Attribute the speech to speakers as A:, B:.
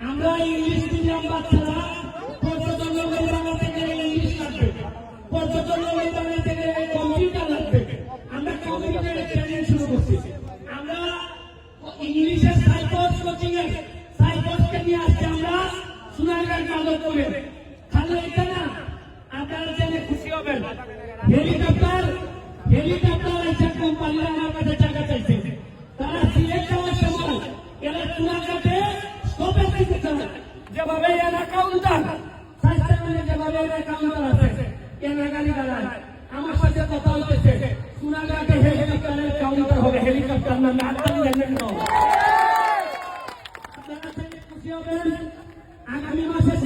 A: আমরা English medium বাচ্চারা পর্যটন বাংলাতে গেলে ইংলিশ লাগবে, পর্যটন বাংলাতে গেলে কম্পিউটার লাগবে। আমরা কম্পিউটারের ট্রেনিং শুরু করছি। আমরা ইংলিশের সাইকোস কোচিং এর সাইকোসকে নিয়ে আসছি আমরা সোনারগাঁ কাগজ করে। খালি এটা না, আপনারা জেনে খুশি হবেন, হেলিকপ্টার আছে কোম্পানিরা আমার কাছে টাকা চাইছে। তারা সিলেট যাওয়ার সময় এরা সোনারগাঁতে স্টপে চাইছে না, যেভাবে এরা কাউন্টার স্বাস্থ্যকেন্দ্রে যেভাবে এরা কাউন্টার আছে এরা গাড়ি দাঁড়ায়। আমার সাথে কথা হচ্ছে সোনারগাঁতে হেলিকপ্টারের কাউন্টার হবে, হেলিকপ্টার নামে আপনারা জানেন না। আপনারা খুশি হবেন। আগামী মাসে